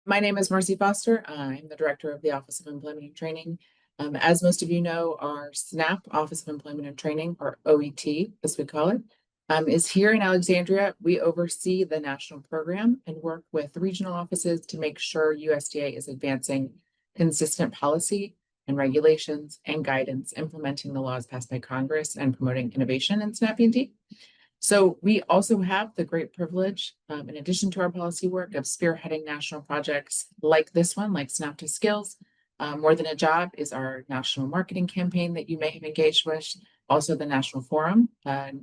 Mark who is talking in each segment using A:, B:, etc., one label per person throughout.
A: My name is Marcy Foster. I'm the Director of the Office of Employment and Training. As most of you know, our SNAP, Office of Employment and Training, or OET, as we call it, is here in Alexandria. We oversee the national program and work with regional offices to make sure USDA is advancing consistent policy and regulations and guidance, implementing the laws passed by Congress and promoting innovation in SNAP E&T. So we also have the great privilege, in addition to our policy work, of spearheading national projects like this one, like SNAP to Skills. More Than a Job is our national marketing campaign that you may have engaged with. Also the National Forum, a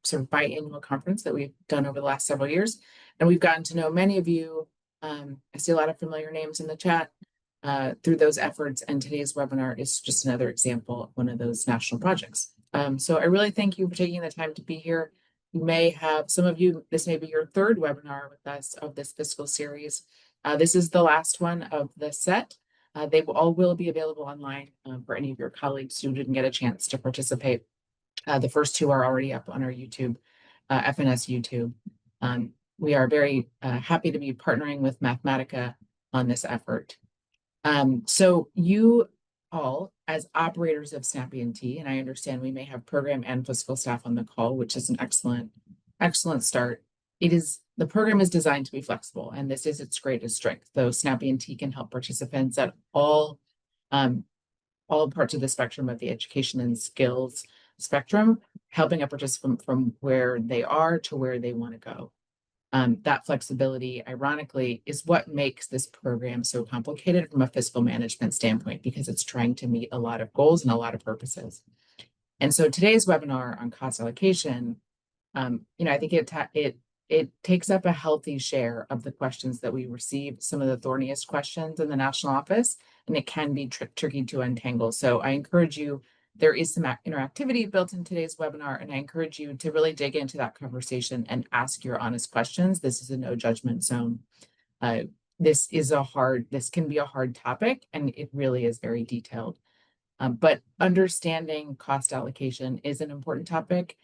A: sort of biannual conference that we've done over the last several years. And we've gotten to know many of you. I see a lot of familiar names in the chat through those efforts. And today's webinar is just another example of one of those national projects. So I really thank you for taking the time to be here. You may have, some of you, this may be your third webinar with us of this fiscal series. This is the last one of the set. They all will be available online for any of your colleagues who didn't get a chance to participate. The first two are already up on our YouTube, FNS YouTube. We are very happy to be partnering with Mathematica on this effort. So you all, as operators of SNAP E&T, and I understand we may have program and fiscal staff on the call, which is an excellent start. The program is designed to be flexible, and this is its greatest strength. Though SNAP E&T can help participants at all parts of the spectrum of the education and skills spectrum, helping a participant from where they are to where they want to go. That flexibility, ironically, is what makes this program so complicated from a fiscal management standpoint, because it's trying to meet a lot of goals and a lot of purposes. And so today's webinar on cost allocation, I think it takes up a healthy share of the questions that we receive, some of the thorniest questions in the national office, and it can be tricky to untangle. So I encourage you. There is some interactivity built in today's webinar, and I encourage you to really dig into that conversation and ask your honest questions. This is a no judgment zone. This can be a hard topic, and it really is very detailed. But understanding cost allocation is an important topic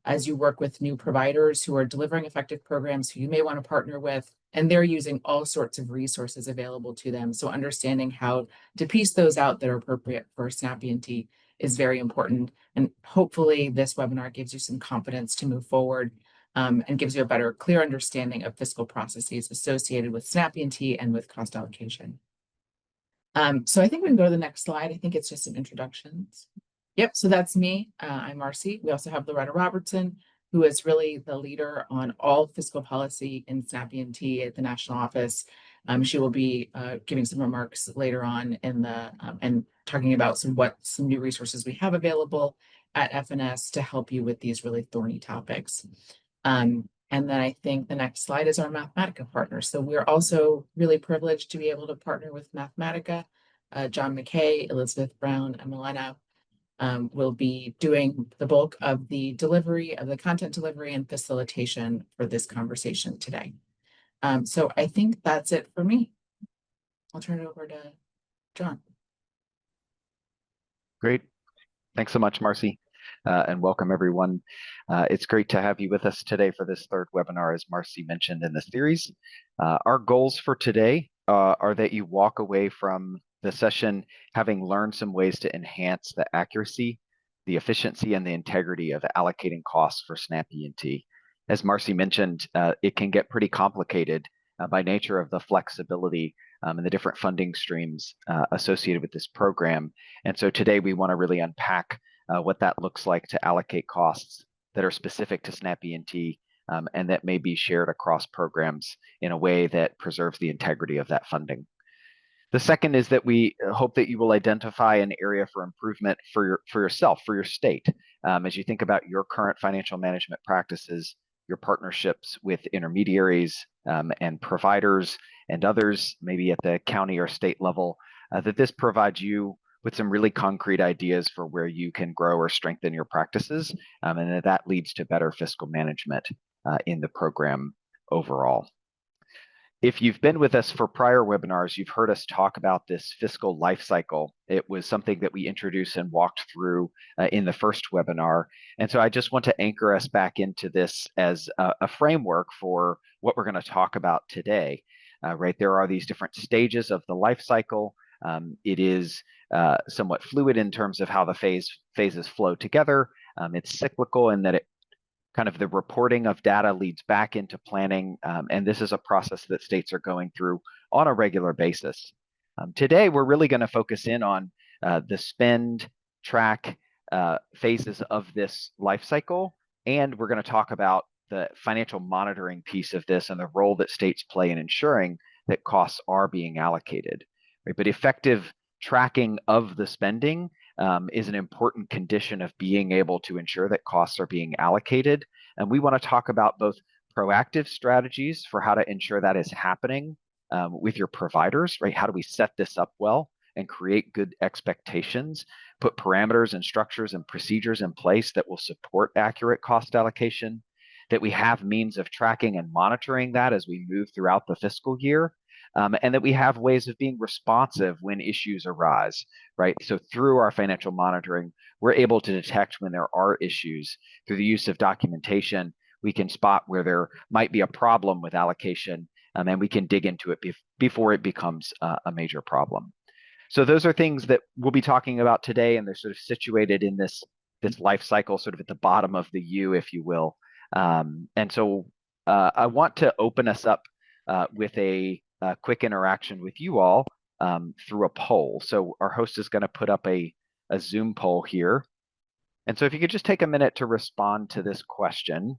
A: as you work with new providers who are delivering effective programs who you may want to partner with, and they're using all sorts of resources available to them. So understanding how to piece those out that are appropriate for SNAP E&T is very important. And hopefully this webinar gives you some confidence to move forward and gives you a better, clear understanding of fiscal processes associated with SNAP E&T and with cost allocation. So I think we can go to the next slide. I think it's just some introductions. Yep, so that's me. I'm Marcy. We also have Loretta Robertson, who is really the leader on all fiscal policy in SNAP E&T at the national office. She will be giving some remarks later on in the and talking about some new resources we have available at FNS to help you with these really thorny topics. And then I think the next slide is our Mathematica partner. So we're also really privileged to be able to partner with Mathematica. John McKay, Elizabeth Brown, and Milena will be doing the bulk of the delivery of the content delivery and facilitation for this conversation today. So I think that's it for me. I'll turn it over to John.
B: Great. Thanks so much, Marcy, and welcome everyone. It's great to have you with us today for this third webinar, as Marcy mentioned in the series. Our goals for today are that you walk away from the session having learned some ways to enhance the accuracy, the efficiency, and the integrity of allocating costs for SNAP E&T. As Marcy mentioned, it can get pretty complicated by nature of the flexibility and the different funding streams associated with this program. And so today we want to really unpack what that looks like to allocate costs that are specific to SNAP E&T and that may be shared across programs in a way that preserves the integrity of that funding. The second is that we hope that you will identify an area for improvement for yourself, for your state, as you think about your current financial management practices, your partnerships with intermediaries and providers and others, maybe at the county or state level, that this provides you with some really concrete ideas for where you can grow or strengthen your practices, and that leads to better fiscal management in the program overall. If you've been with us for prior webinars, you've heard us talk about this fiscal life cycle. It was something that we introduced and walked through in the first webinar. And so I just want to anchor us back into this as a framework for what we're going to talk about today. right? There are these different stages of the life cycle. It is somewhat fluid in terms of how the phases flow together. It's cyclical in that it kind of the reporting of data leads back into planning, and this is a process that states are going through on a regular basis. Today, we're really going to focus in on the spend, track phases of this life cycle, and we're going to talk about the financial monitoring piece of this and the role that states play in ensuring that costs are being allocated. Right? But effective tracking of the spending is an important condition of being able to ensure that costs are being allocated. And we want to talk about both proactive strategies for how to ensure that is happening with your providers, right? How do we set this up well and create good expectations, put parameters and structures and procedures in place that will support accurate cost allocation, that we have means of tracking and monitoring that as we move throughout the fiscal year, and that we have ways of being responsive when issues arise, right? So through our financial monitoring, we're able to detect when there are issues. Through the use of documentation, we can spot where there might be a problem with allocation, and we can dig into it before it becomes a major problem. So those are things that we'll be talking about today, and they're sort of situated in this life cycle, sort of at the bottom of the U, if you will. And so I want to open us up with a quick interaction with you all through a poll. So our host is going to put up a Zoom poll here. And so if you could just take a minute to respond to this question.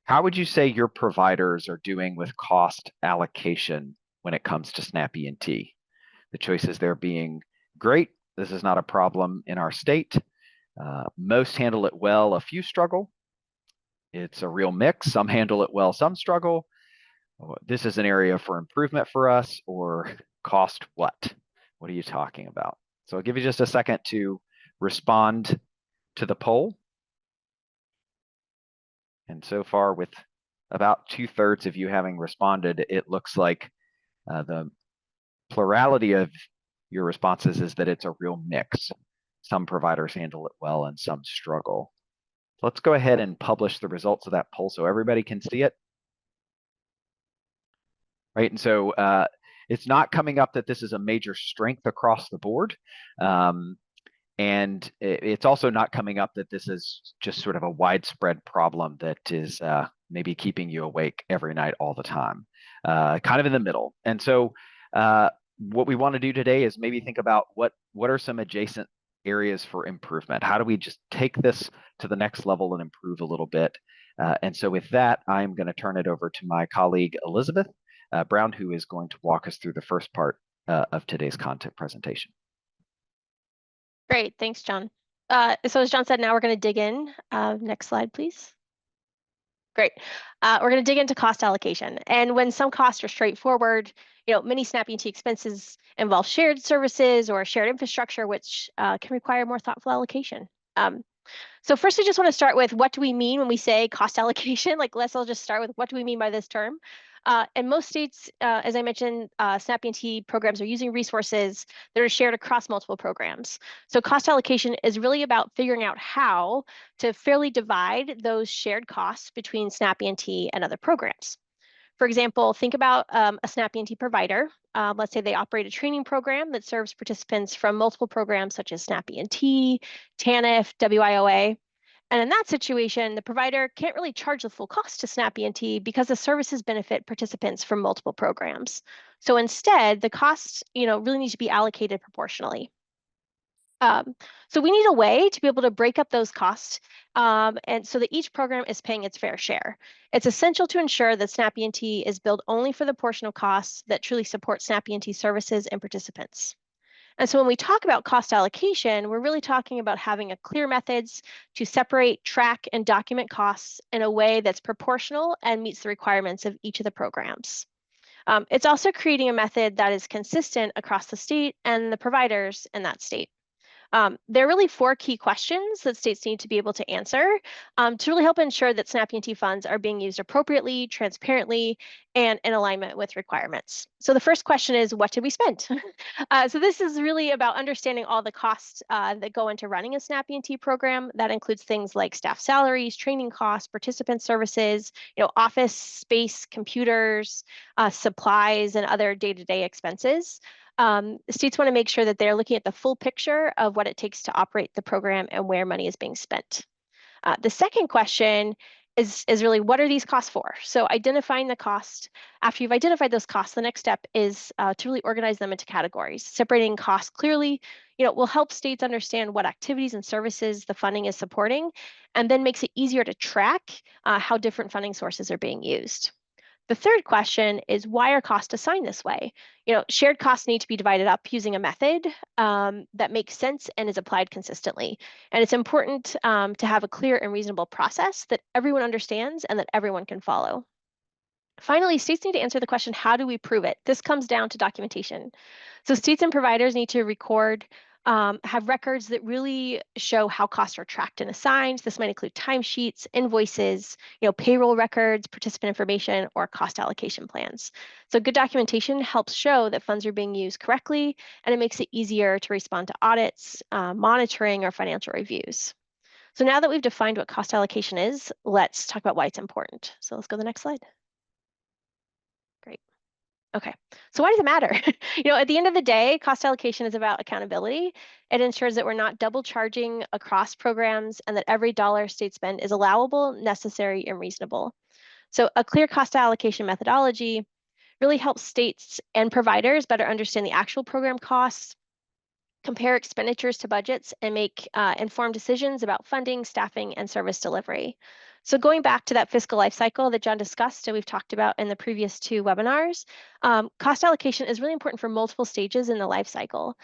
B: How would you say your providers are doing with cost allocation when it comes to SNAP E&T? The choices there being great, this is not a problem in our state. Most handle it well, a few struggle. It's a real mix. Some handle it well, some struggle. This is an area for improvement for us, or cost what? What are you talking about? So I'll give you just a second to respond to the poll. And so far, with about 2/3 of you having responded, it looks like the plurality of your responses is that it's a real mix. Some providers handle it well and some struggle. Let's go ahead and publish the results of that poll so everybody can see it. Right, and so it's not coming up that this is a major strength across the board. And it's also not coming up that this is just sort of a widespread problem that is maybe keeping you awake every night all the time, kind of in the middle. And so what we want to do today is maybe think about what are some adjacent areas for improvement? How do we just take this to the next level and improve a little bit? And so with that, I'm going to turn it over to my colleague, Elizabeth Brown, who is going to walk us through the first part of today's content presentation.
C: Great, thanks, John. So as John said, now we're going to dig in. Next slide, please. Great. We're going to dig into cost allocation. And when some costs are straightforward, many SNAP E&T expenses involve shared services or shared infrastructure, which can require more thoughtful allocation. So first, we just want to start with what do we mean when we say cost allocation? Let's all just start with what do we mean by this term? In most states, as I mentioned, SNAP E&T programs are using resources that are shared across multiple programs. So cost allocation is really about figuring out how to fairly divide those shared costs between SNAP E&T and other programs. For example, think about a SNAP E&T provider. Let's say they operate a training program that serves participants from multiple programs such as SNAP E&T, TANF, WIOA. And in that situation, the provider can't really charge the full cost to SNAP E&T because the services benefit participants from multiple programs. So instead, the costs, really need to be allocated proportionally. So we need a way to be able to break up those costs and so that each program is paying its fair share. It's essential to ensure that SNAP E&T is billed only for the portion of costs that truly support SNAP E&T services and participants. And so when we talk about cost allocation, we're really talking about having a clear methods to separate, track, and document costs in a way that's proportional and meets the requirements of each of the programs. It's also creating a method that is consistent across the state and the providers in that state. There are really 4 key questions that states need to be able to answer to really help ensure that SNAP E&T funds are being used appropriately, transparently, and in alignment with requirements. So the first question is, what did we spend? So this is really about understanding all the costs that go into running a SNAP E&T program. That includes things like staff salaries, training costs, participant services, office space, computers, supplies, and other day-to-day expenses. States want to make sure that they're looking at the full picture of what it takes to operate the program and where money is being spent. The second question is really, what are these costs for? So identifying the cost. After you've identified those costs, the next step is to really organize them into categories. Separating costs clearly, will help states understand what activities and services the funding is supporting, and then makes it easier to track how different funding sources are being used. The third question is, why are costs assigned this way? Shared costs need to be divided up using a method that makes sense and is applied consistently. And it's important to have a clear and reasonable process that everyone understands and that everyone can follow. Finally, states need to answer the question, how do we prove it? This comes down to documentation. So states and providers need to record, have records that really show how costs are tracked and assigned. This might include timesheets, invoices, payroll records, participant information, or cost allocation plans. So good documentation helps show that funds are being used correctly, and it makes it easier to respond to audits, monitoring, or financial reviews. So now that we've defined what cost allocation is, let's talk about why it's important. So let's go to the next slide. Great. Okay, so why does it matter? At the end of the day, cost allocation is about accountability. It ensures that we're not double charging across programs and that every dollar states spend is allowable, necessary, and reasonable. So a clear cost allocation methodology really helps states and providers better understand the actual program costs, compare expenditures to budgets, and make informed decisions about funding, staffing, and service delivery. So going back to that fiscal life cycle that John discussed and we've talked about in the previous two webinars, cost allocation is really important for multiple stages in the life cycle.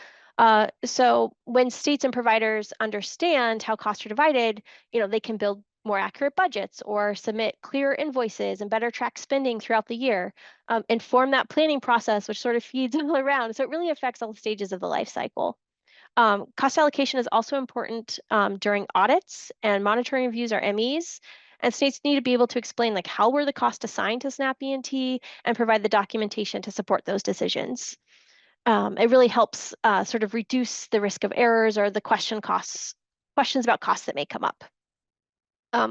C: So when states and providers understand how costs are divided, they can build more accurate budgets or submit clearer invoices and better track spending throughout the year, inform that planning process, which sort of feeds all around. So it really affects all stages of the life cycle. Cost allocation is also important during audits and monitoring reviews, or MEs. And states need to be able to explain how were the costs assigned to SNAP E&T and provide the documentation to support those decisions. It really helps sort of reduce the risk of errors or the questions about costs that may come up.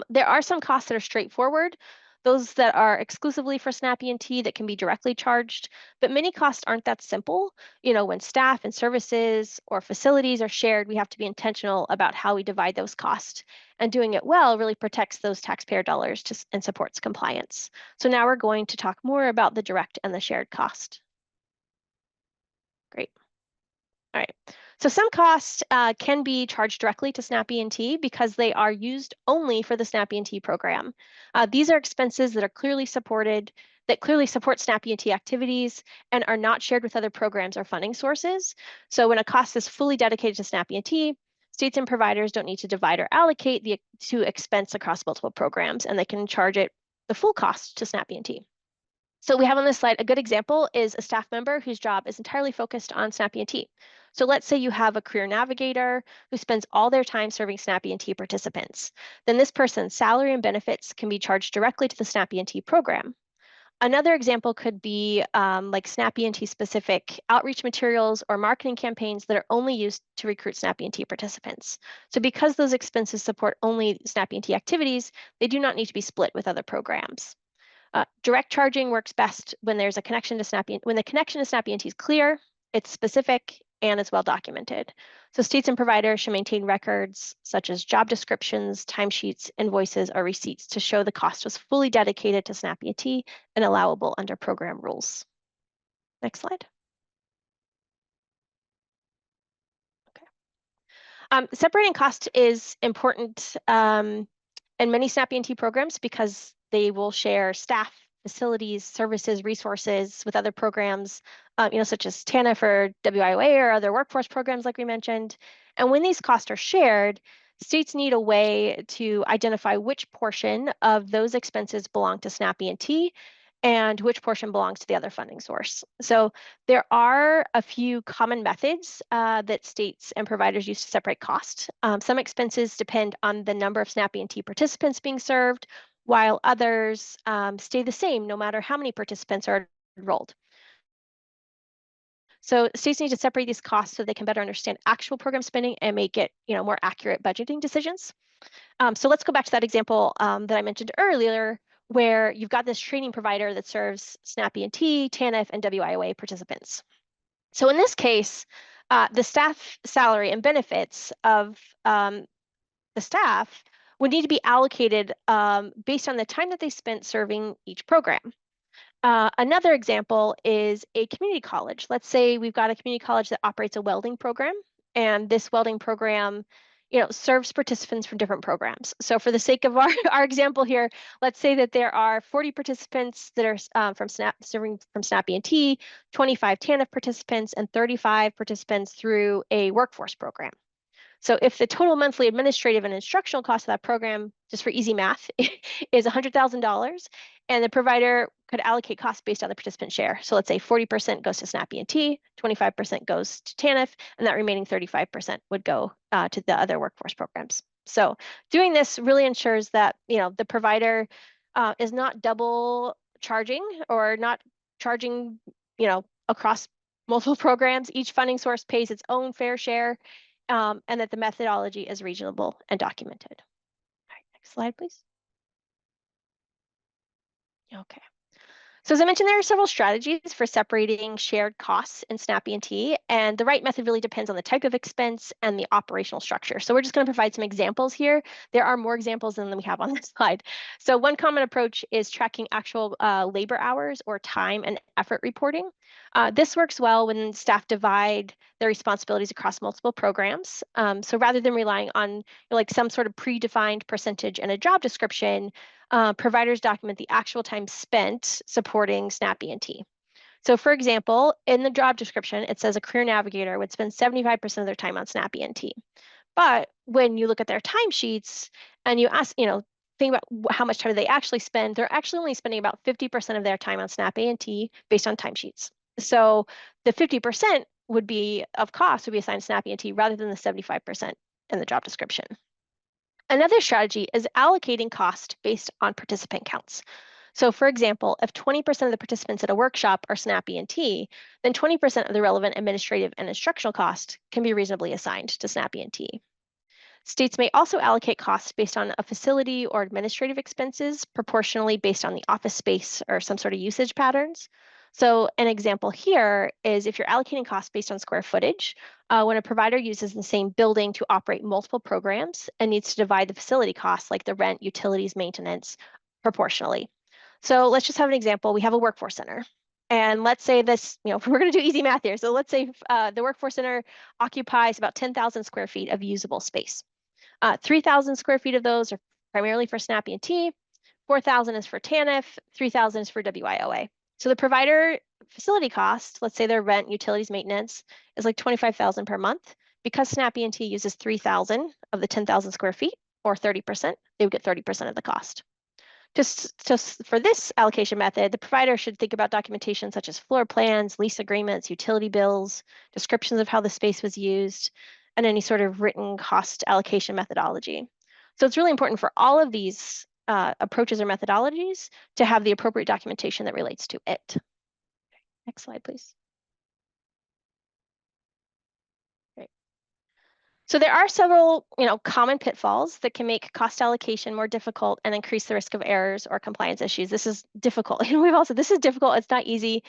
C: There are some costs that are straightforward, those that are exclusively for SNAP E&T that can be directly charged, but many costs aren't that simple. When staff and services or facilities are shared, we have to be intentional about how we divide those costs. And doing it well really protects those taxpayer dollars and supports compliance. So now we're going to talk more about the direct and the shared cost. Great. All right. So some costs can be charged directly to SNAP E&T because they are used only for the SNAP E&T program. These are expenses that are clearly supported, that clearly support SNAP E&T activities and are not shared with other programs or funding sources. So when a cost is fully dedicated to SNAP E&T, states and providers don't need to divide or allocate to expense across multiple programs, and they can charge it the full cost to SNAP E&T. So we have on this slide, a good example is a staff member whose job is entirely focused on SNAP E&T. So let's say you have a career navigator who spends all their time serving SNAP E&T participants. Then this person's salary and benefits can be charged directly to the SNAP E&T program. Another example could be like SNAP E&T specific outreach materials or marketing campaigns that are only used to recruit SNAP E&T participants. So because those expenses support only SNAP E&T activities, they do not need to be split with other programs. Direct charging works best when there's a connection to SNAP E&T. When the connection to SNAP E&T is clear, it's specific, and it's well documented. So states and providers should maintain records such as job descriptions, timesheets, invoices, or receipts to show the cost was fully dedicated to SNAP E&T and allowable under program rules. Next slide. Okay. Separating cost is important in many SNAP E&T programs because they will share staff, facilities, services, resources with other programs, such as TANF or WIOA or other workforce programs like we mentioned. And when these costs are shared, states need a way to identify which portion of those expenses belong to SNAP E&T and which portion belongs to the other funding source. So there are a few common methods that states and providers use to separate costs. Some expenses depend on the number of SNAP E&T participants being served, while others stay the same no matter how many participants are enrolled. So states need to separate these costs so they can better understand actual program spending and make it, more accurate budgeting decisions. So let's go back to that example that I mentioned earlier, where you've got this training provider that serves SNAP E&T, TANF, and WIOA participants. So in this case, the staff salary and benefits of the staff would need to be allocated based on the time that they spent serving each program. Another example is a community college. Let's say we've got a community college that operates a welding program, and this welding program, serves participants from different programs. So for the sake of our example here, let's say that there are 40 participants that are serving from SNAP E&T, 25 TANF participants, and 35 participants through a workforce program. So if the total monthly administrative and instructional cost of that program, just for easy math, is $100,000, and the provider could allocate costs based on the participant share. So let's say 40% goes to SNAP E&T, 25% goes to TANF, and that remaining 35% would go to the other workforce programs. So doing this really ensures that the provider is not double charging or not charging across multiple programs. Each funding source pays its own fair share. And that the methodology is reasonable and documented. All right, next slide, please. Okay. So as I mentioned, there are several strategies for separating shared costs in SNAP E&T, and the right method really depends on the type of expense and the operational structure. So we're just going to provide some examples here. There are more examples than we have on this slide. So one common approach is tracking actual labor hours or time and effort reporting. This works well when staff divide their responsibilities across multiple programs. So rather than relying on like some sort of predefined percentage in a job description, providers document the actual time spent supporting SNAP E&T. So for example, in the job description, it says a career navigator would spend 75% of their time on SNAP E&T. But when you look at their timesheets and you ask, think about how much time they actually spend, they're actually only spending about 50% of their time on SNAP E&T based on timesheets. So the 50% would be of cost would be assigned to SNAP E&T rather than the 75% in the job description. Another strategy is allocating cost based on participant counts. So for example, if 20% of the participants at a workshop are SNAP E&T, then 20% of the relevant administrative and instructional cost can be reasonably assigned to SNAP E&T. States may also allocate costs based on a facility or administrative expenses proportionally based on the office space or some sort of usage patterns. So an example here is if you're allocating costs based on square footage, when a provider uses the same building to operate multiple programs and needs to divide the facility costs like the rent, utilities, maintenance proportionally. So let's just have an example. We have a workforce center. And let's say this, we're going to do easy math here. So let's say the workforce center occupies about 10,000 square feet of usable space. 3,000 square feet of those are primarily for SNAP E&T, 4,000 is for TANF, 3,000 is for WIOA. So the provider facility cost, let's say their rent, utilities, maintenance, is like 25,000 per month. Because SNAP E&T uses 3,000 of the 10,000 square feet, or 30%, they would get 30% of the cost. Just for this allocation method, the provider should think about documentation such as floor plans, lease agreements, utility bills, descriptions of how the space was used, and any sort of written cost allocation methodology. So it's really important for all of these approaches or methodologies to have the appropriate documentation that relates to it. Next slide, please. Great. So there are several, common pitfalls that can make cost allocation more difficult and increase the risk of errors or compliance issues. This is difficult. And we've also, this is difficult. It's not easy.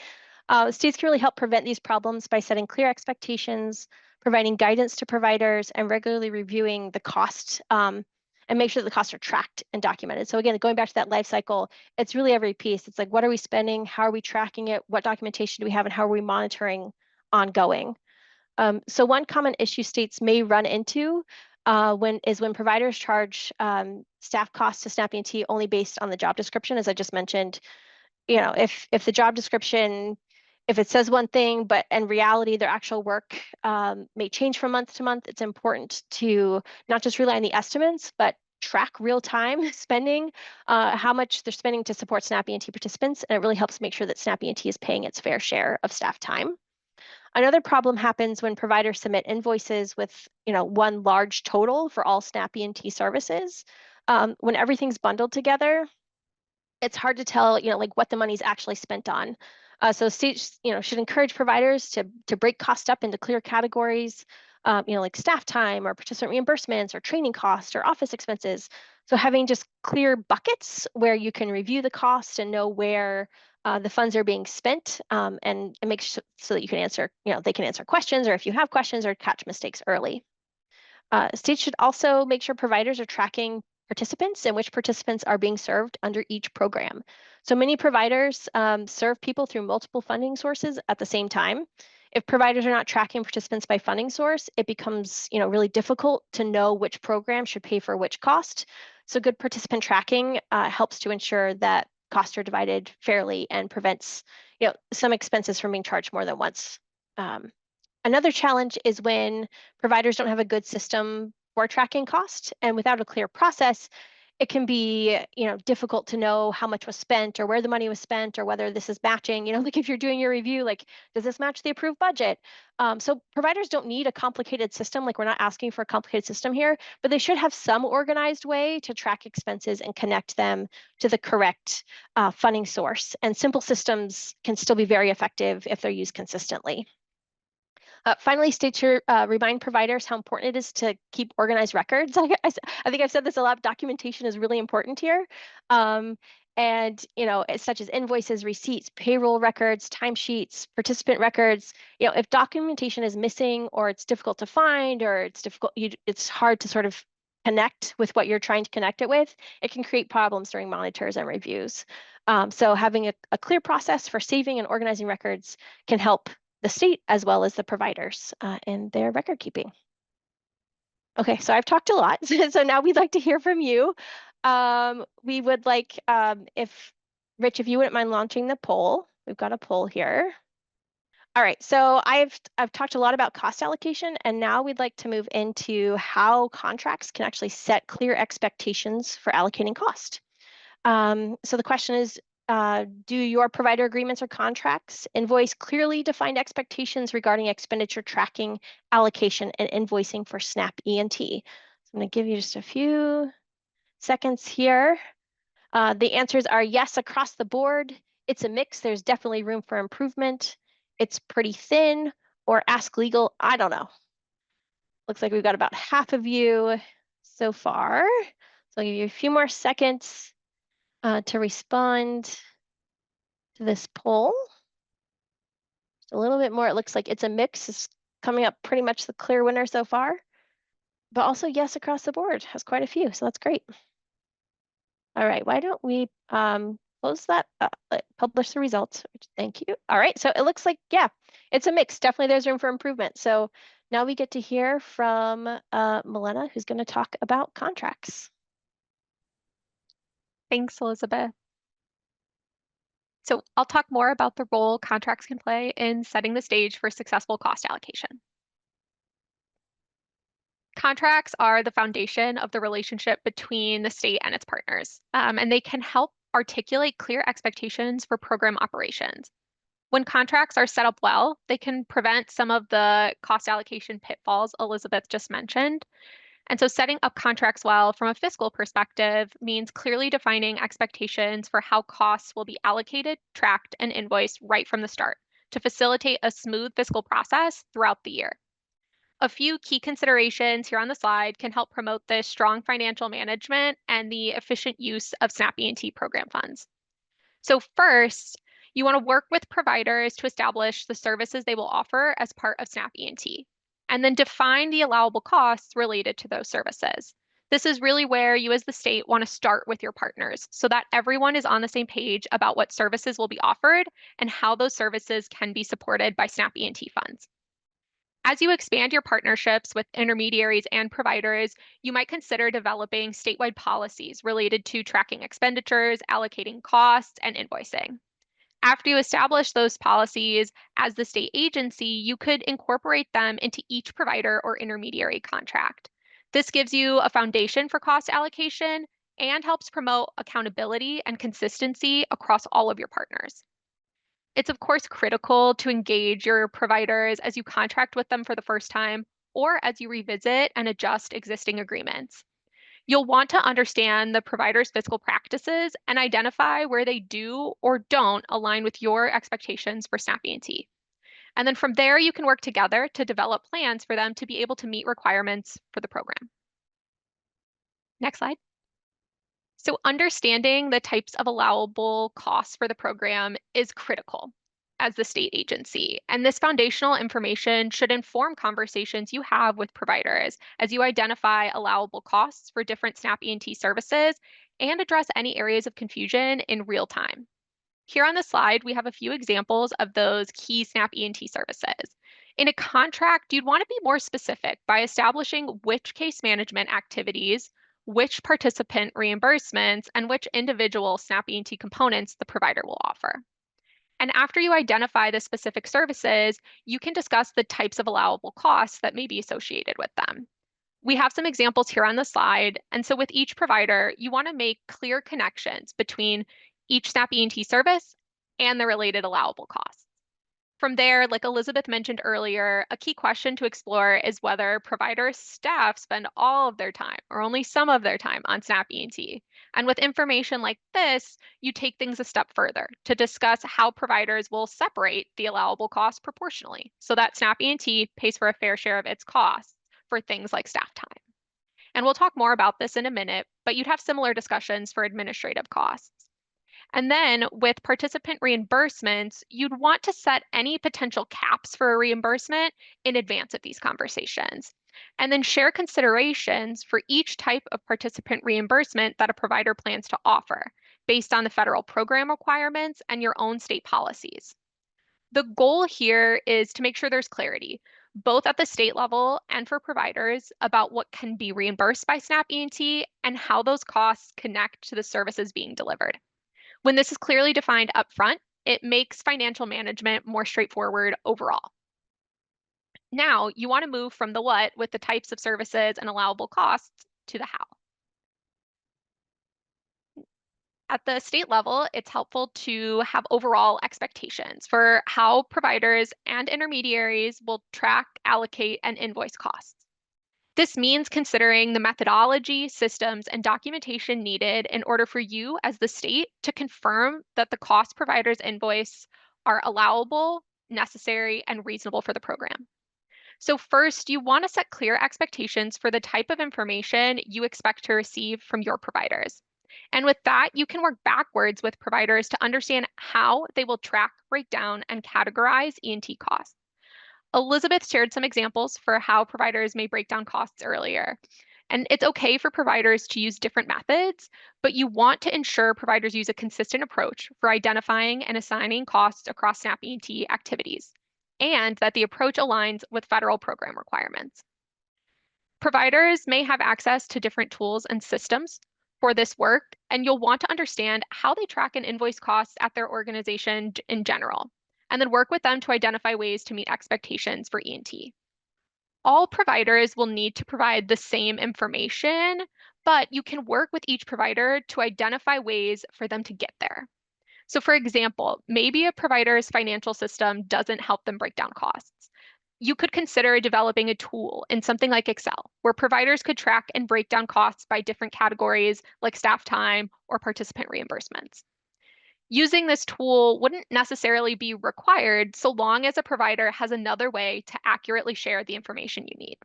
C: States can really help prevent these problems by setting clear expectations, providing guidance to providers, and regularly reviewing the cost and make sure that the costs are tracked and documented. So again, going back to that life cycle, it's really every piece. It's like, what are we spending? How are we tracking it? What documentation do we have? And how are we monitoring ongoing? So one common issue states may run into when providers charge staff costs to SNAP E&T only based on the job description. As I just mentioned, if the job description, if it says one thing, but in reality, their actual work may change from month to month, it's important to not just rely on the estimates, but track real-time spending, how much they're spending to support SNAP E&T participants, and it really helps make sure that SNAP E&T is paying its fair share of staff time. Another problem happens when providers submit invoices with, one large total for all SNAP E&T services. When everything's bundled together, it's hard to tell, like what the money's actually spent on. So states, should encourage providers to break cost up into clear categories, like staff time or participant reimbursements or training costs or office expenses. So having just clear buckets where you can review the cost and know where the funds are being spent, and make sure so that you can answer, they can answer questions, or if you have questions, or catch mistakes early. States should also make sure providers are tracking participants and which participants are being served under each program. So many providers serve people through multiple funding sources at the same time. If providers are not tracking participants by funding source, it becomes really difficult to know which program should pay for which cost. So good participant tracking helps to ensure that costs are divided fairly and prevents some expenses from being charged more than once. Another challenge is when providers don't have a good system for tracking cost, and without a clear process, it can be difficult to know how much was spent or where the money was spent or whether this is matching. Like if you're doing your review, like, does this match the approved budget? So providers don't need a complicated system. Like, we're not asking for a complicated system here, but they should have some organized way to track expenses and connect them to the correct funding source. And simple systems can still be very effective if they're used consistently. Finally, states should remind providers how important it is to keep organized records. I think I've said this a lot. Documentation is really important here. And it's such as invoices, receipts, payroll records, timesheets, participant records. If documentation is missing, or it's difficult to find, or it's hard to sort of connect with what you're trying to connect it with, it can create problems during monitors and reviews. So having a clear process for saving and organizing records can help the state as well as the providers in their record keeping. Okay, so I've talked a lot. So now we'd like to hear from you. We would like, if Rich, if you wouldn't mind launching the poll. We've got a poll here. All right, so I've talked a lot about cost allocation, and now we'd like to move into how contracts can actually set clear expectations for allocating cost. So the question is, do your provider agreements or contracts invoice clearly defined expectations regarding expenditure tracking, allocation, and invoicing for SNAP E&T? So I'm going to give you just a few seconds here. The answers are yes across the board. It's a mix. There's definitely room for improvement. It's pretty thin, or ask legal. I don't know. Looks like we've got about half of you so far. So I'll give you a few more seconds to respond to this poll. Just a little bit more. It looks like it's a mix. It's coming up pretty much the clear winner so far, but also yes across the board has quite a few, so that's great. All right, why don't we close that, publish the results. Thank you. All right, so it looks like, yeah, it's a mix. Definitely there's room for improvement. So now we get to hear from Milena, who's going to talk about contracts.
D: Thanks, Elizabeth. So I'll talk more about the role contracts can play in setting the stage for successful cost allocation. Contracts are the foundation of the relationship between the state and its partners, and they can help articulate clear expectations for program operations. When contracts are set up well, they can prevent some of the cost allocation pitfalls Elizabeth just mentioned. And so setting up contracts well from a fiscal perspective means clearly defining expectations for how costs will be allocated, tracked, and invoiced right from the start to facilitate a smooth fiscal process throughout the year. A few key considerations here on the slide can help promote this strong financial management and the efficient use of SNAP E&T program funds. So first, you want to work with providers to establish the services they will offer as part of SNAP E&T, and then define the allowable costs related to those services. This is really where you as the state want to start with your partners so that everyone is on the same page about what services will be offered and how those services can be supported by SNAP E&T funds. As you expand your partnerships with intermediaries and providers, you might consider developing statewide policies related to tracking expenditures, allocating costs, and invoicing. After you establish those policies as the state agency, you could incorporate them into each provider or intermediary contract. This gives you a foundation for cost allocation and helps promote accountability and consistency across all of your partners. It's of course critical to engage your providers as you contract with them for the first time or as you revisit and adjust existing agreements. You'll want to understand the provider's fiscal practices and identify where they do or don't align with your expectations for SNAP E&T. And then from there, you can work together to develop plans for them to be able to meet requirements for the program. Next slide. So understanding the types of allowable costs for the program is critical as the state agency. And this foundational information should inform conversations you have with providers as you identify allowable costs for different SNAP E&T services and address any areas of confusion in real time. Here on the slide, we have a few examples of those key SNAP E&T services. In a contract, you'd want to be more specific by establishing which case management activities, which participant reimbursements, and which individual SNAP E&T components the provider will offer. And after you identify the specific services, you can discuss the types of allowable costs that may be associated with them. We have some examples here on the slide, and so with each provider, you want to make clear connections between each SNAP E&T service and the related allowable costs. From there, like Elizabeth mentioned earlier, a key question to explore is whether provider staff spend all of their time or only some of their time on SNAP E&T. And with information like this, you take things a step further to discuss how providers will separate the allowable costs proportionally so that SNAP E&T pays for a fair share of its costs for things like staff time. And we'll talk more about this in a minute, but you'd have similar discussions for administrative costs. And then with participant reimbursements, you'd want to set any potential caps for a reimbursement in advance of these conversations. And then share considerations for each type of participant reimbursement that a provider plans to offer based on the federal program requirements and your own state policies. The goal here is to make sure there's clarity, both at the state level and for providers, about what can be reimbursed by SNAP E&T and how those costs connect to the services being delivered. When this is clearly defined upfront, it makes financial management more straightforward overall. Now, you want to move from the what with the types of services and allowable costs to the how. At the state level, it's helpful to have overall expectations for how providers and intermediaries will track, allocate, and invoice costs. This means considering the methodology, systems, and documentation needed in order for you as the state to confirm that the cost providers invoice are allowable, necessary, and reasonable for the program. So first, you want to set clear expectations for the type of information you expect to receive from your providers. And with that, you can work backwards with providers to understand how they will track, break down, and categorize E&T costs. Elizabeth shared some examples for how providers may break down costs earlier. And it's okay for providers to use different methods, but you want to ensure providers use a consistent approach for identifying and assigning costs across SNAP E&T activities, and that the approach aligns with federal program requirements. Providers may have access to different tools and systems for this work, and you'll want to understand how they track and invoice costs at their organization in general, and then work with them to identify ways to meet expectations for E&T. All providers will need to provide the same information, but you can work with each provider to identify ways for them to get there. So for example, maybe a provider's financial system doesn't help them break down costs. You could consider developing a tool in something like Excel, where providers could track and break down costs by different categories like staff time or participant reimbursements. Using this tool wouldn't necessarily be required so long as a provider has another way to accurately share the information you need.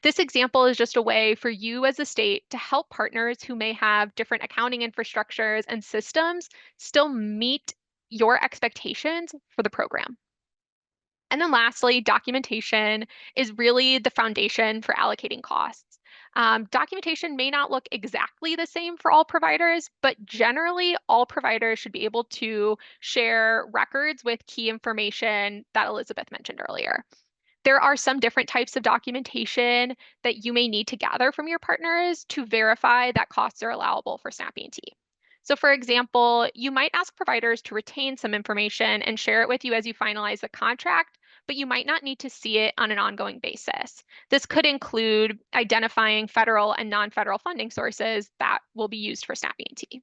D: This example is just a way for you as a state to help partners who may have different accounting infrastructures and systems still meet your expectations for the program. And then lastly, documentation is really the foundation for allocating costs. Documentation may not look exactly the same for all providers, but generally all providers should be able to share records with key information that Elizabeth mentioned earlier. There are some different types of documentation that you may need to gather from your partners to verify that costs are allowable for SNAP E&T. So for example, you might ask providers to retain some information and share it with you as you finalize the contract, but you might not need to see it on an ongoing basis. This could include identifying federal and non-federal funding sources that will be used for SNAP E&T.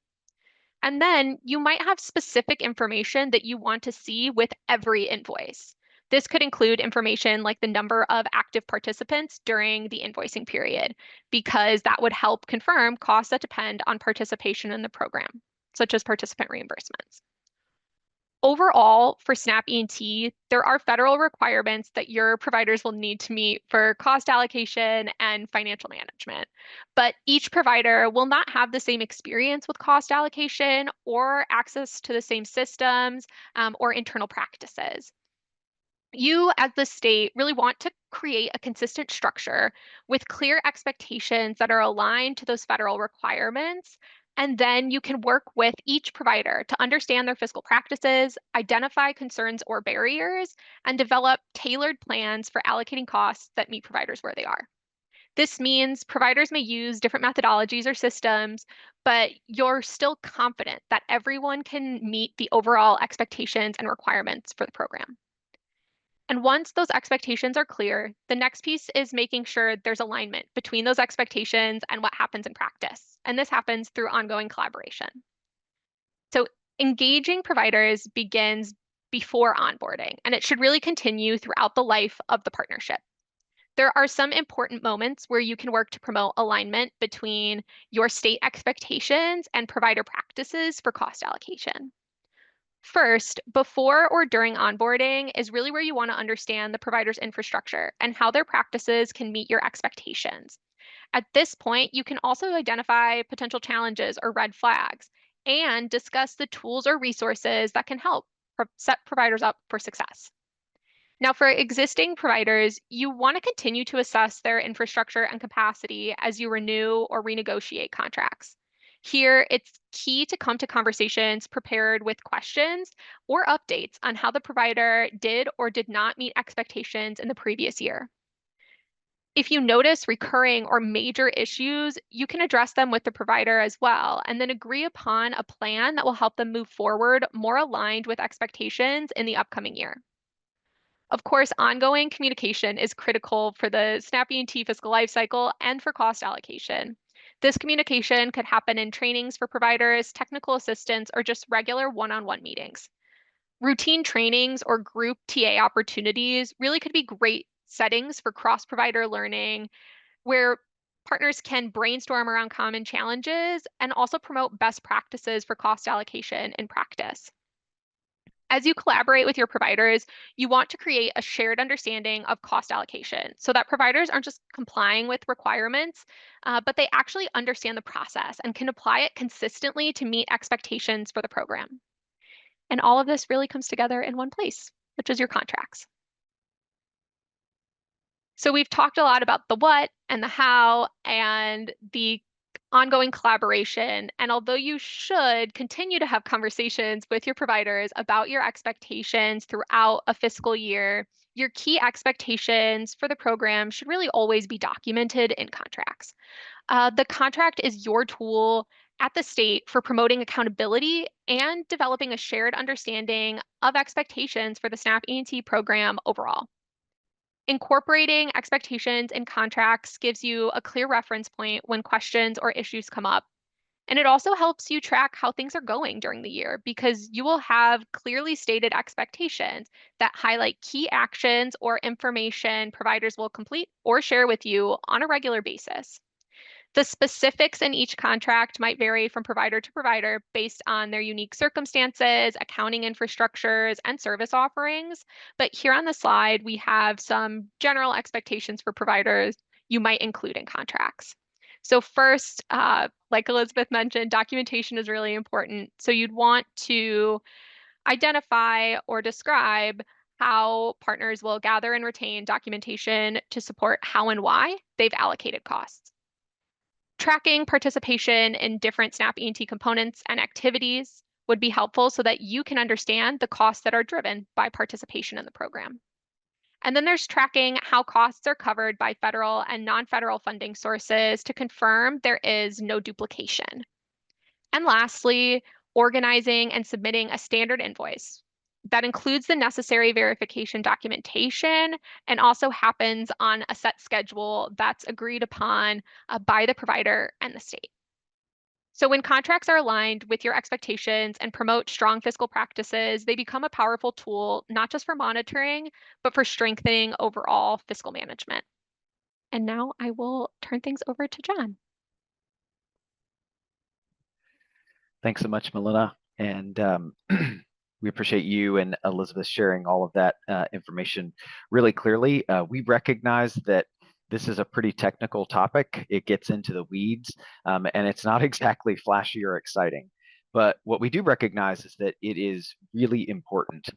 D: And then you might have specific information that you want to see with every invoice. This could include information like the number of active participants during the invoicing period, because that would help confirm costs that depend on participation in the program, such as participant reimbursements. Overall, for SNAP E&T, there are federal requirements that your providers will need to meet for cost allocation and financial management. But each provider will not have the same experience with cost allocation or access to the same systems or internal practices. You, as the state, really want to create a consistent structure with clear expectations that are aligned to those federal requirements. And then you can work with each provider to understand their fiscal practices, identify concerns or barriers, and develop tailored plans for allocating costs that meet providers where they are. This means providers may use different methodologies or systems, but you're still confident that everyone can meet the overall expectations and requirements for the program. And once those expectations are clear, the next piece is making sure there's alignment between those expectations and what happens in practice. And this happens through ongoing collaboration. So engaging providers begins before onboarding, and it should really continue throughout the life of the partnership. There are some important moments where you can work to promote alignment between your state expectations and provider practices for cost allocation. First, before or during onboarding is really where you want to understand the provider's infrastructure and how their practices can meet your expectations. At this point, you can also identify potential challenges or red flags and discuss the tools or resources that can help set providers up for success. Now, for existing providers, you want to continue to assess their infrastructure and capacity as you renew or renegotiate contracts. Here, it's key to come to conversations prepared with questions or updates on how the provider did or did not meet expectations in the previous year. If you notice recurring or major issues, you can address them with the provider as well, and then agree upon a plan that will help them move forward more aligned with expectations in the upcoming year. Of course, ongoing communication is critical for the SNAP E&T fiscal lifecycle and for cost allocation. This communication could happen in trainings for providers, technical assistance, or just regular one-on-one meetings. Routine trainings or group TA opportunities really could be great settings for cross-provider learning, where partners can brainstorm around common challenges and also promote best practices for cost allocation in practice. As you collaborate with your providers, you want to create a shared understanding of cost allocation so that providers aren't just complying with requirements, but they actually understand the process and can apply it consistently to meet expectations for the program. And all of this really comes together in one place, which is your contracts. So we've talked a lot about the what and the how and the ongoing collaboration. And although you should continue to have conversations with your providers about your expectations throughout a fiscal year, your key expectations for the program should really always be documented in contracts. The contract is your tool at the state for promoting accountability and developing a shared understanding of expectations for the SNAP E&T program overall. Incorporating expectations in contracts gives you a clear reference point when questions or issues come up. And it also helps you track how things are going during the year because you will have clearly stated expectations that highlight key actions or information providers will complete or share with you on a regular basis. The specifics in each contract might vary from provider to provider based on their unique circumstances, accounting infrastructures, and service offerings. But here on the slide, we have some general expectations for providers you might include in contracts. So first, like Elizabeth mentioned, documentation is really important. So you'd want to identify or describe how partners will gather and retain documentation to support how and why they've allocated costs. Tracking participation in different SNAP E&T components and activities would be helpful so that you can understand the costs that are driven by participation in the program. And then there's tracking how costs are covered by federal and non-federal funding sources to confirm there is no duplication. And lastly, organizing and submitting a standard invoice that includes the necessary verification documentation and also happens on a set schedule that's agreed upon by the provider and the state. So when contracts are aligned with your expectations and promote strong fiscal practices, they become a powerful tool, not just for monitoring, but for strengthening overall fiscal management. And now I will turn things over to John.
B: Thanks so much, Melina. And we appreciate you and Elizabeth sharing all of that information really clearly. We recognize that this is a pretty technical topic. It gets into the weeds, and it's not exactly flashy or exciting. But what we do recognize is that it is really important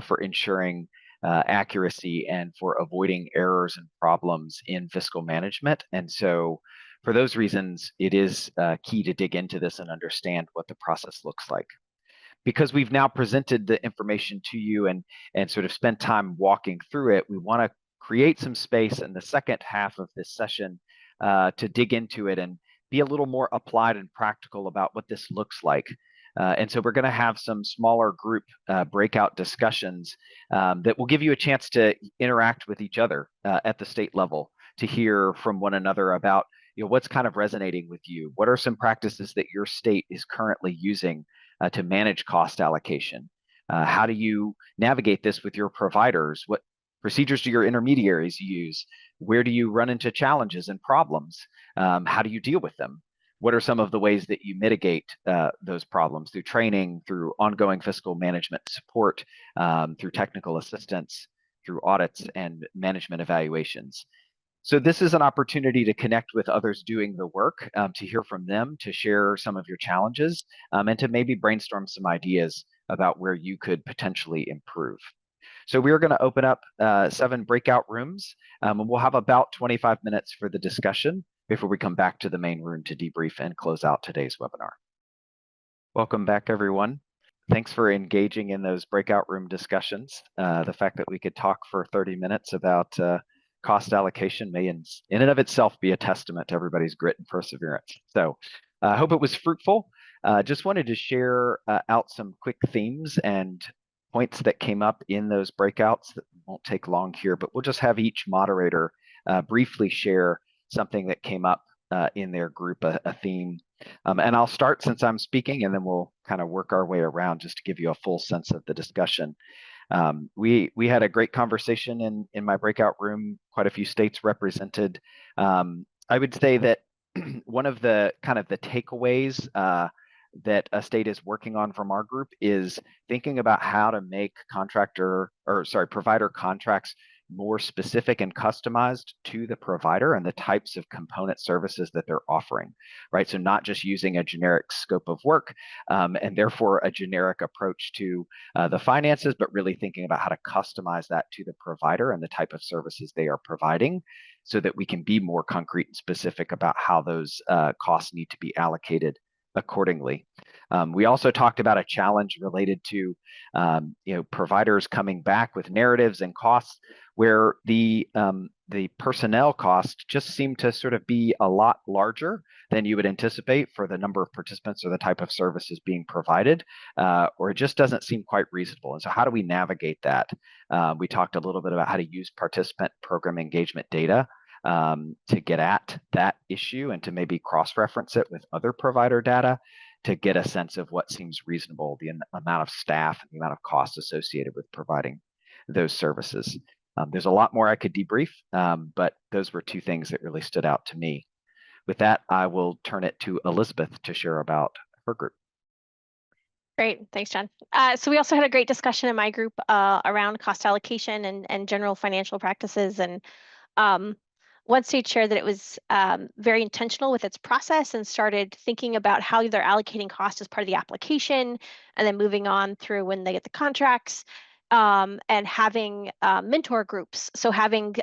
B: for ensuring accuracy and for avoiding errors and problems in fiscal management. And so for those reasons, it is key to dig into this and understand what the process looks like. Because we've now presented the information to you and sort of spent time walking through it, we want to create some space in the second half of this session to dig into it and be a little more applied and practical about what this looks like. And so we're going to have some smaller group breakout discussions that will give you a chance to interact with each other at the state level, to hear from one another about what's kind of resonating with you. What are some practices that your state is currently using to manage cost allocation? How do you navigate this with your providers? What procedures do your intermediaries use? Where do you run into challenges and problems? How do you deal with them? What are some of the ways that you mitigate those problems through training, through ongoing fiscal management support, through technical assistance, through audits and management evaluations? So this is an opportunity to connect with others doing the work, to hear from them, to share some of your challenges, and to maybe brainstorm some ideas about where you could potentially improve. So we're going to open up 7 breakout rooms, and we'll have about 25 minutes for the discussion before we come back to the main room to debrief and close out today's webinar. Welcome back, everyone. Thanks for engaging in those breakout room discussions. The fact that we could talk for 30 minutes about cost allocation may in and of itself be a testament to everybody's grit and perseverance. So I hope it was fruitful. Just wanted to share out some quick themes and points that came up in those breakouts that won't take long here, but we'll just have each moderator briefly share something that came up in their group, a theme. And I'll start since I'm speaking, and then we'll kind of work our way around just to give you a full sense of the discussion. We had a great conversation in my breakout room, quite a few states represented. I would say that one of the kind of the takeaways that a state is working on from our group is thinking about how to make provider contracts more specific and customized to the provider and the types of component services that they're offering, right? So not just using a generic scope of work and therefore a generic approach to the finances, but really thinking about how to customize that to the provider and the type of services they are providing, so that we can be more concrete and specific about how those costs need to be allocated accordingly. We also talked about a challenge related to providers coming back with narratives and costs where the personnel cost just seemed to sort of be a lot larger than you would anticipate for the number of participants or the type of services being provided, or it just doesn't seem quite reasonable. And so how do we navigate that? We talked a little bit about how to use participant program engagement data to get at that issue and to maybe cross-reference it with other provider data to get a sense of what seems reasonable, the amount of staff and the amount of costs associated with providing those services. There's a lot more I could debrief, but those were 2 things that really stood out to me. With that, I will turn it to Elizabeth to share about her group.
C: Great, thanks, John. So we also had a great discussion in my group around cost allocation and general financial practices. And one state shared that it was very intentional with its process and started thinking about how they're allocating cost as part of the application and then moving on through when they get the contracts, and having mentor groups. So having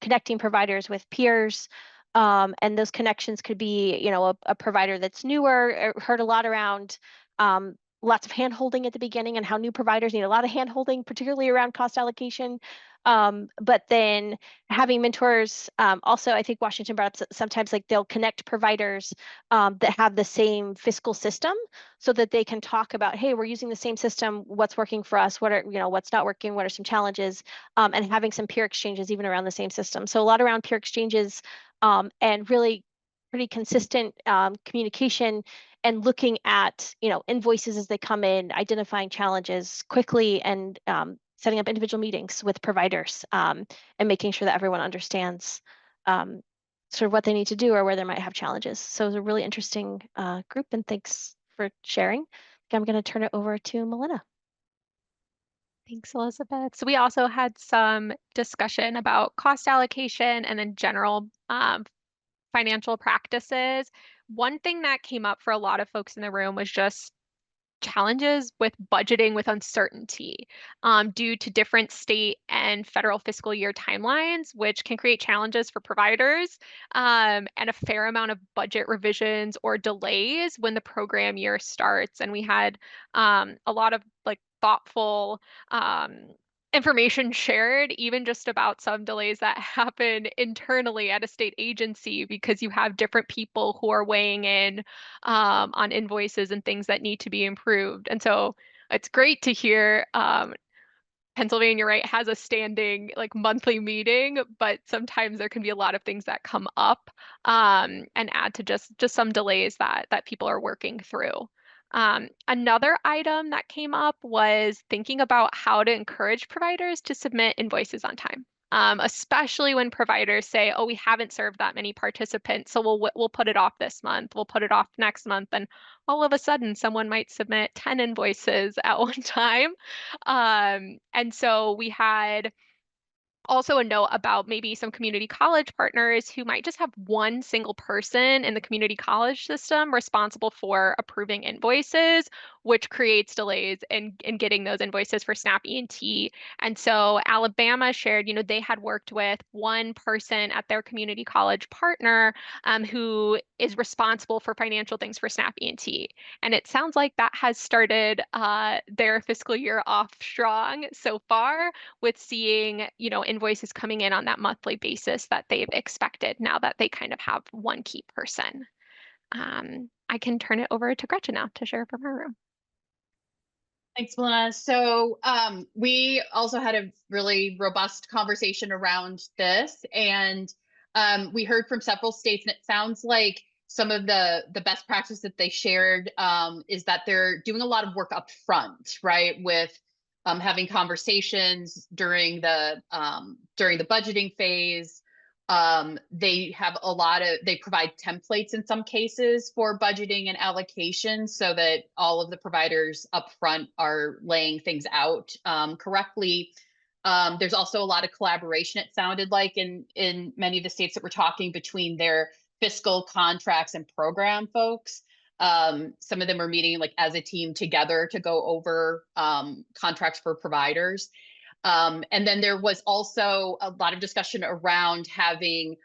C: connecting providers with peers, and those connections could be, a provider that's newer, heard a lot around lots of hand-holding at the beginning and how new providers need a lot of hand-holding, particularly around cost allocation. But then having mentors, also, I think Washington brought up sometimes like they'll connect providers that have the same fiscal system so that they can talk about, hey, we're using the same system, what's working for us, what's not working, what are some challenges, and having some peer exchanges even around the same system. So a lot around peer exchanges, and really pretty consistent communication and looking at, invoices as they come in, identifying challenges quickly, and setting up individual meetings with providers, and making sure that everyone understands sort of what they need to do or where they might have challenges. So it was a really interesting group, and thanks for sharing. I'm going to turn it over to Melina.
D: Thanks, Elizabeth. So we also had some discussion about cost allocation and then general financial practices. One thing that came up for a lot of folks in the room was just challenges with budgeting with uncertainty due to different state and federal fiscal year timelines, which can create challenges for providers and a fair amount of budget revisions or delays when the program year starts. And we had a lot of thoughtful information shared, even just about some delays that happen internally at a state agency, because you have different people who are weighing in on invoices and things that need to be improved. And so it's great to hear Pennsylvania, right, has a standing monthly meeting, but sometimes there can be a lot of things that come up and add to just some delays that people are working through. Another item that came up was thinking about how to encourage providers to submit invoices on time, especially when providers say, "Oh, we haven't served that many participants, so we'll put it off this month. We'll put it off next month," and all of a sudden, someone might submit 10 invoices at one time. And so we had also a note about maybe some community college partners who might just have one single person in the community college system responsible for approving invoices, which creates delays in getting those invoices for SNAP E&T. And so Alabama shared, they had worked with one person at their community college partner who is responsible for financial things for SNAP E&T. And it sounds like that has started their fiscal year off strong so far, with seeing, invoices coming in on that monthly basis that they've expected now that they kind of have one key person. I can turn it over to Gretchen now to share from her room.
E: Thanks, Melina. So we also had a really robust conversation around this, and we heard from several states, and it sounds like some of the best practice that they shared is that they're doing a lot of work up front, right, with having conversations during the budgeting phase. They provide templates in some cases for budgeting and allocation, so that all of the providers up front are laying things out correctly. There's also a lot of collaboration, it sounded like, in many of the states that we're talking, between their fiscal, contracts, and program folks. Some of them are meeting as a team together to go over contracts for providers. And then there was also a lot of discussion around having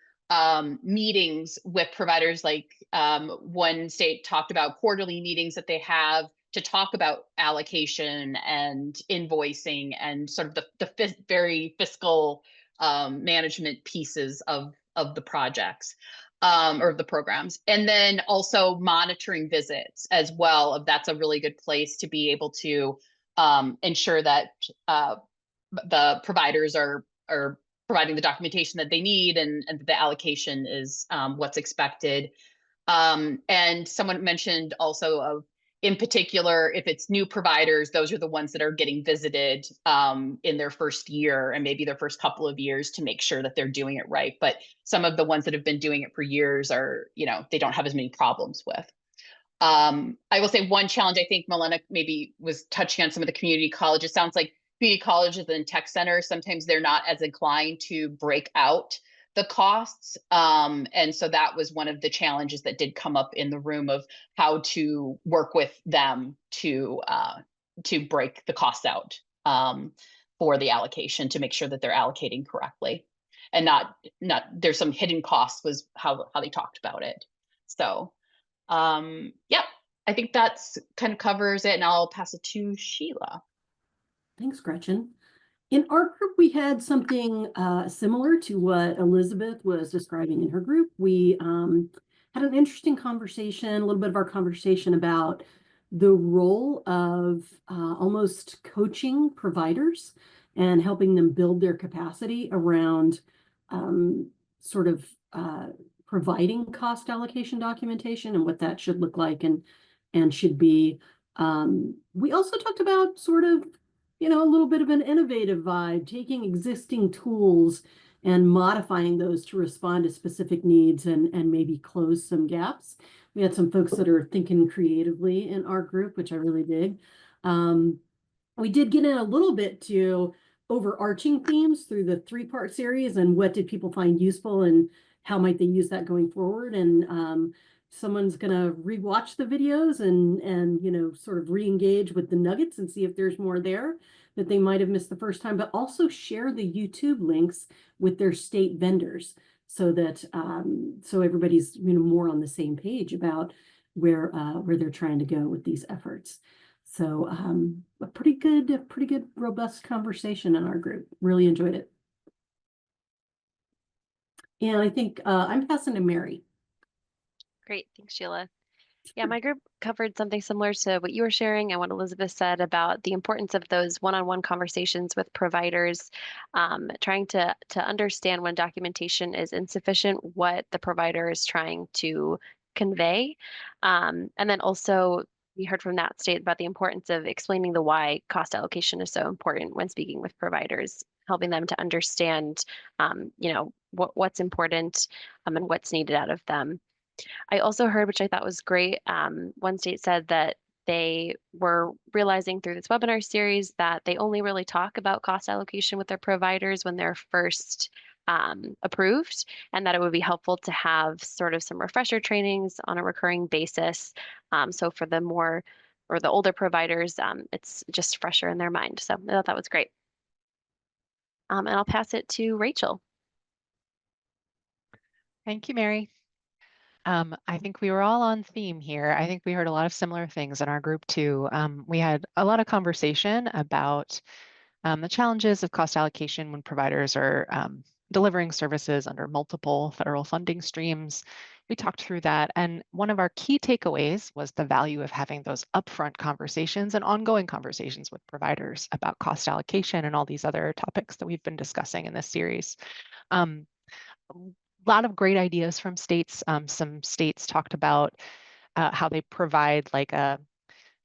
E: meetings with providers. One state talked about quarterly meetings that they have to talk about allocation and invoicing and sort of the very fiscal management pieces of the projects. Or the programs. And then also monitoring visits as well. That's a really good place to be able to ensure that the providers are providing the documentation that they need, and the allocation is what's expected. And someone mentioned also in particular, if it's new providers, those are the ones that are getting visited in their first year and maybe their first couple of years, to make sure that they're doing it right. But some of the ones that have been doing it for years are, they don't have as many problems with. I will say one challenge, I think Melina maybe was touching on some of the community colleges. Sounds like community colleges and tech centers, sometimes they're not as inclined to break out the costs. And so that was one of the challenges that did come up in the room, of how to work with them to break the costs out for the allocation, to make sure that they're allocating correctly, and not there's some hidden costs, was how they talked about it. So yeah, I think that's kind of covers it, and I'll pass it to Sheila.
F: Thanks, Gretchen. In our group, we had something similar to what Elizabeth was describing in her group. We had an interesting conversation, a little bit of our conversation about the role of almost coaching providers and helping them build their capacity around sort of providing cost allocation documentation and what that should look like and should be. We also talked about sort of, a little bit of an innovative vibe, taking existing tools and modifying those to respond to specific needs and maybe close some gaps. We had some folks that are thinking creatively in our group, which I really dig. We did get in a little bit to overarching themes through the 3-part series and what did people find useful and how might they use that going forward. And someone's gonna rewatch the videos and sort of re-engage with the nuggets and see if there's more there that they might have missed the first time, but also share the YouTube links with their state vendors so that so everybody's more on the same page about where they're trying to go with these efforts. So a pretty good robust conversation in our group. Really enjoyed it. And I think I'm passing to Mary.
G: Great, thanks, Sheila. Yeah, my group covered something similar to what you were sharing and what Elizabeth said about the importance of those one-on-one conversations with providers, trying to understand when documentation is insufficient, what the provider is trying to convey. And then also we heard from that state about the importance of explaining the why cost allocation is so important when speaking with providers, helping them to understand, what's important and what's needed out of them. I also heard, which I thought was great, one state said that they were realizing through this webinar series that they only really talk about cost allocation with their providers when they're first approved, and that it would be helpful to have sort of some refresher trainings on a recurring basis. So for the the older providers, it's just fresher in their mind. So I thought that was great. And I'll pass it to Rachel.
H: Thank you, Mary. I think we were all on theme here. I think we heard a lot of similar things in our group too. We had a lot of conversation about the challenges of cost allocation when providers are delivering services under multiple federal funding streams. We talked through that, and one of our key takeaways was the value of having those upfront conversations and ongoing conversations with providers about cost allocation and all these other topics that we've been discussing in this series. A lot of great ideas from states. Some states talked about how they provide like a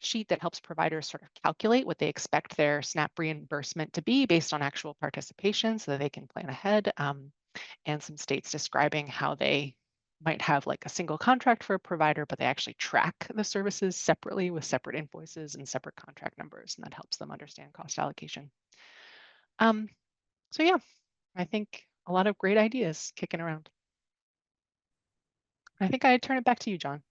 H: sheet that helps providers sort of calculate what they expect their SNAP reimbursement to be based on actual participation so that they can plan ahead. And some states describing how they might have like a single contract for a provider, but they actually track the services separately with separate invoices and separate contract numbers, and that helps them understand cost allocation. So yeah, I think a lot of great ideas kicking around. I think I turn it back to you, John.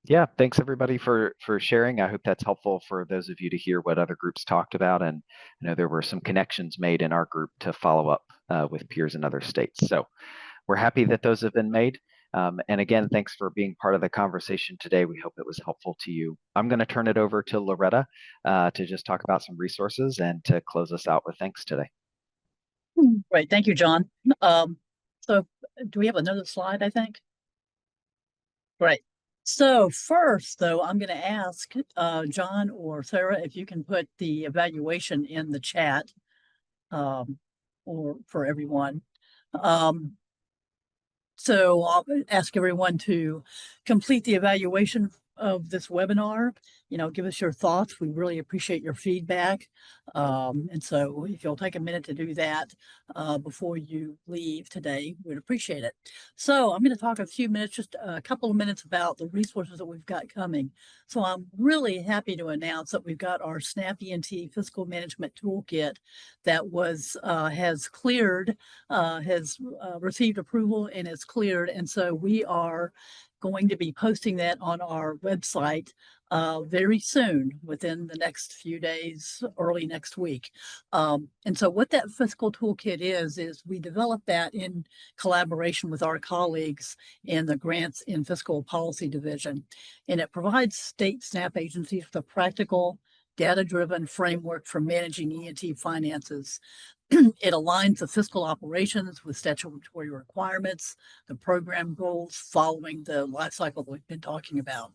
B: Yeah, thanks everybody for sharing. I hope that's helpful for those of you to hear what other groups talked about. And I know there were some connections made in our group to follow up with peers in other states. So we're happy that those have been made. And again, thanks for being part of the conversation today. We hope it was helpful to you. I'm going to turn it over to Loretta to just talk about some resources and to close us out with thanks today.
I: Great, thank you, John. So do we have another slide, I think? Great. So first, though, I'm going to ask John or Sarah if you can put the evaluation in the chat or for everyone. So I'll ask everyone to complete the evaluation of this webinar. Give us your thoughts. We really appreciate your feedback. And so if you'll take a minute to do that before you leave today, we'd appreciate it. So I'm going to talk just a couple of minutes about the resources that we've got coming. So I'm really happy to announce that we've got our SNAP E&T Fiscal Management Toolkit that has cleared, has received approval and is cleared. And so we are going to be posting that on our website very soon, within the next few days, early next week. And so what that fiscal toolkit is we developed that in collaboration with our colleagues in the Grants in Fiscal Policy Division. And it provides state SNAP agencies with a practical, data-driven framework for managing E&T finances. It aligns the fiscal operations with statutory requirements, the program goals following the life cycle that we've been talking about.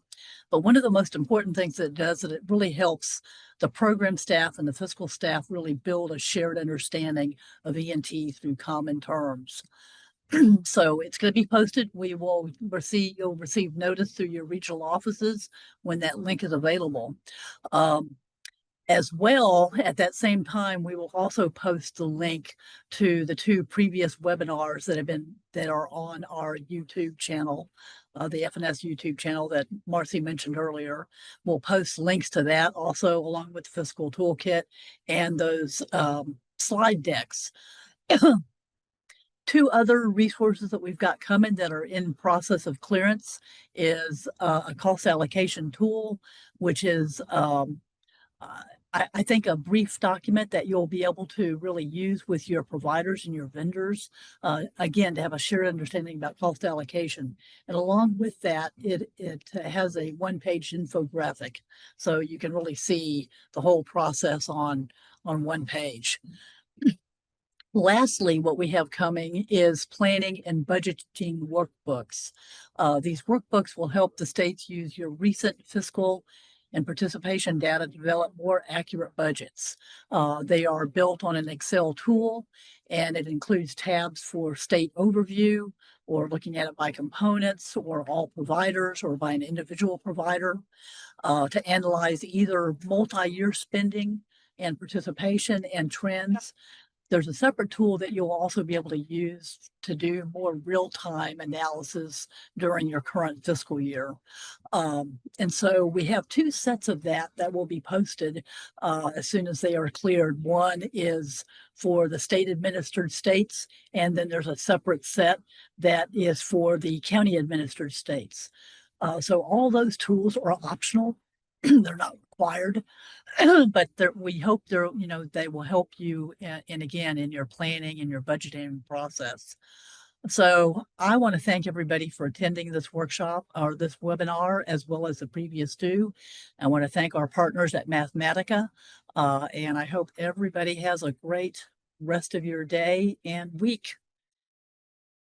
I: But one of the most important things that it does is it really helps the program staff and the fiscal staff really build a shared understanding of E&T through common terms. So it's going to be posted. You'll receive notice through your regional offices when that link is available. As well, at that same time, we will also post the link to the 2 previous webinars that are on our YouTube channel, the FNS YouTube channel that Marcy mentioned earlier. We'll post links to that also, along with the fiscal toolkit and those slide decks. 2 other resources that we've got coming that are in process of clearance is a cost allocation tool, which is I think a brief document that you'll be able to really use with your providers and your vendors, again, to have a shared understanding about cost allocation. And along with that, it has a 1-page infographic. So you can really see the whole process on 1 page. Lastly, what we have coming is planning and budgeting workbooks. These workbooks will help the states use your recent fiscal and participation data to develop more accurate budgets. They are built on an Excel tool, and it includes tabs for state overview, or looking at it by components, or all providers, or by an individual provider, to analyze either multi-year spending and participation and trends. There's a separate tool that you'll also be able to use to do more real-time analysis during your current fiscal year. And so we have 2 sets of that will be posted as soon as they are cleared. One is for the state administered states, and then there's a separate set that is for the county administered states. So all those tools are optional. They're not required, but we hope they will help you in your planning and your budgeting process. So I want to thank everybody for attending this workshop or this webinar, as well as the previous 2. I want to thank our partners at Mathematica, and I hope everybody has a great rest of your day and week.